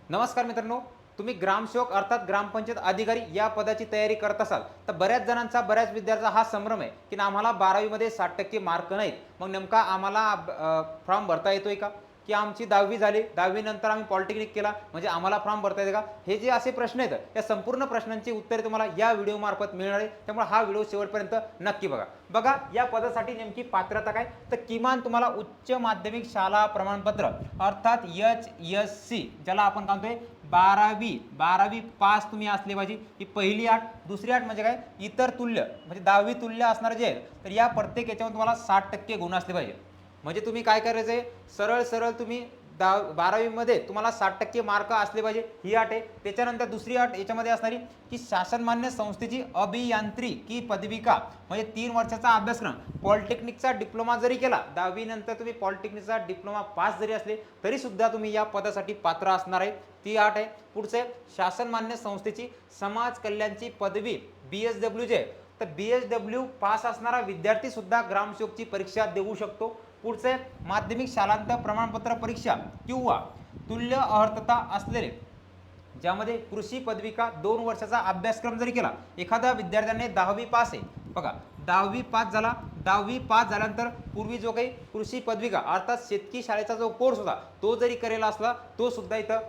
नमस्कार मित्रांनो, तुम्ही ग्रामसेवक अर्थात ग्रामपंचायत अधिकारी या पदाची तयारी करत असाल तर बऱ्याच जणांचा, बऱ्याच विद्यार्थ्यांचा हा संभ्रम आहे की आम्हाला 12वी मध्ये 60% मार्क नाहीत. मग नेमका आम्हाला फॉर्म भरता येतोय का? की आमची 10वी झाली, 10वी नंतर आम्ही पॉलिटेक्निक केला म्हणजे आम्हाला फॉर्म भरता येते का? हे जे असे प्रश्न आहेत, त्या संपूर्ण प्रश्नांची उत्तरे तुम्हाला या व्हिडिओ मार्फत मिळणार आहे. त्यामुळे हा व्हिडिओ शेवटपर्यंत नक्की बघा. बघा, या पदासाठी नेमकी पात्रता काय? तर किमान तुम्हाला उच्च माध्यमिक शाळा प्रमाणपत्र अर्थात HSC ज्याला आपण म्हणतोय 12वी पास तुम्ही असले पाहिजे. ही पहिली अट. दुसरी अट म्हणजे काय? इतर तुल्य म्हणजे 10वी तुल्य असणारे जे आहेत, तर या प्रत्येक याच्यावर तुम्हाला 60% गुण असले पाहिजे. म्हणजे तुम्ही काय करायचं आहे, सरळ सरळ तुम्ही 12वी मध्ये तुम्हाला 60% मार्क असले पाहिजे, ही अट आहे. त्याच्यानंतर दुसरी अट याच्यामध्ये असणारी की शासनमान्य संस्थेची अभियांत्रिकी पदविका म्हणजे 3 वर्षाचा अभ्यासक्रम, पॉलिटेक्निकचा डिप्लोमा जरी केला, 10वी नंतर तुम्ही पॉलिटेक्निकचा डिप्लोमा पास जरी असले तरी सुद्धा तुम्ही या पदासाठी पात्र असणार आहे. ती अट आहे. पुढचे शासनमान्य संस्थेची समाज कल्याणची पदवी BSW जे, तर BSW पास असणारा विद्यार्थी सुद्धा ग्रामसेवकची परीक्षा देऊ शकतो. पुढचे माध्यमिक शालांत प्रमाणपत्र परीक्षा किंवा तुल्य अर्हता असलेले ज्यामध्ये कृषी पदविका 2 वर्षाचा अभ्यासक्रम जरी केला, एखाद्या विद्यार्थ्याने 10वी पास आहे बघा, 10वी पास झाला, 10वी पास झाल्यानंतर पूर्वी जो काही कृषी पदविका अर्थात शेतकी शाळेचा जो कोर्स होता तो जरी करेला असला तो सुद्धा इथं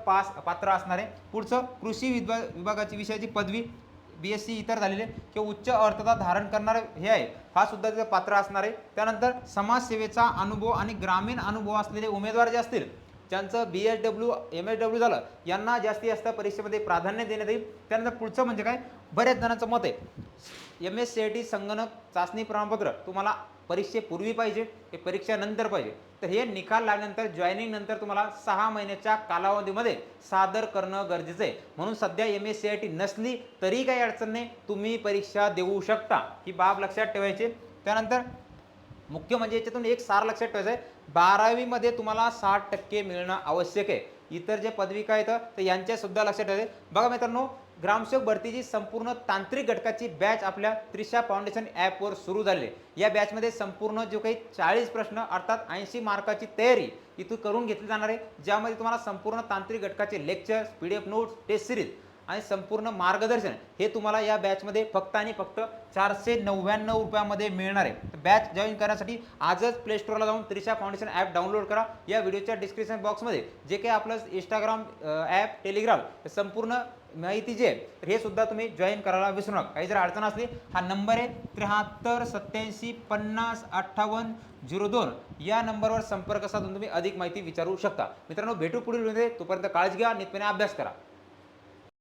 पात्र असणार आहे. पुढचं कृषी विभागाची विषयाची पदवी BSc इतर झालेले किंवा उच्च अर्थता धारण करणारे हे आहे, हा सुद्धा तिथे पात्र असणार आहे. त्यानंतर समाजसेवेचा अनुभव आणि ग्रामीण अनुभव असलेले उमेदवार जे असतील, ज्यांचं BSW MSW झालं, यांना जास्तीत जास्त परीक्षेमध्ये प्राधान्य देण्यात येईल. त्यानंतर पुढचं म्हणजे काय, बऱ्याच जणांचं मत आहे MSCIT संगणक चाचणी प्रमाणपत्र तुम्हाला परीक्षेपूर्वी पाहिजे हे परीक्षा नंतर पाहिजे. तर हे निकाल लागल्यानंतर जॉईनिंग नंतर तुम्हाला 6 महिन्याच्या कालावधीमध्ये सादर करणं गरजेचं आहे. म्हणून सध्या MSCIT नसली तरी काही अडचण नाही, तुम्ही परीक्षा देऊ शकता, ही बाब लक्षात ठेवायची. त्यानंतर मुख्य म्हणजे याच्यातून एक सार लक्षात ठेवायचं आहे, 12वी मध्ये तुम्हाला 60% मिळणं आवश्यक आहे. इतर जे पदविका आहेत तर यांच्या सुद्धा लक्षात ठेवायचं. बघा मित्रांनो, ग्रामसेवक भरतीची संपूर्ण तांत्रिक घटकाची बॅच आपल्या त्रिशा फाउंडेशन ॲपवर सुरू झाली आहे. या बॅचमध्ये संपूर्ण जो काही 40 प्रश्न अर्थात 80 मार्काची तयारी इथून करून घेतली जाणार आहे, ज्यामध्ये तुम्हाला संपूर्ण तांत्रिक घटकाचे lectures, PDF notes, test series आणि संपूर्ण मार्गदर्शन हे तुम्हाला या बॅचमध्ये फक्त आणि फक्त 499 रुपयामध्ये मिळणार आहे. बॅच जॉईन करण्यासाठी आजच प्ले स्टोअरला जाऊन त्रिशा फाउंडेशन ॲप डाउनलोड करा. या व्हिडिओच्या डिस्क्रिप्शन बॉक्समध्ये जे काही आपलं इंस्टाग्राम ॲप, टेलिग्राम संपूर्ण माहिती जे आहे तर हे सुद्धा तुम्ही जॉईन करायला विसरू नका. काही जर अडचण असली हा नंबर आहे 73 87 50 58 02 या नंबरवर संपर्क साधून तुम्ही अधिक माहिती विचारू शकता. मित्रांनो, भेटू पुढील व्हिडिओमध्ये. तोपर्यंत काळजी घ्या, नित्यपणे अभ्यास करा.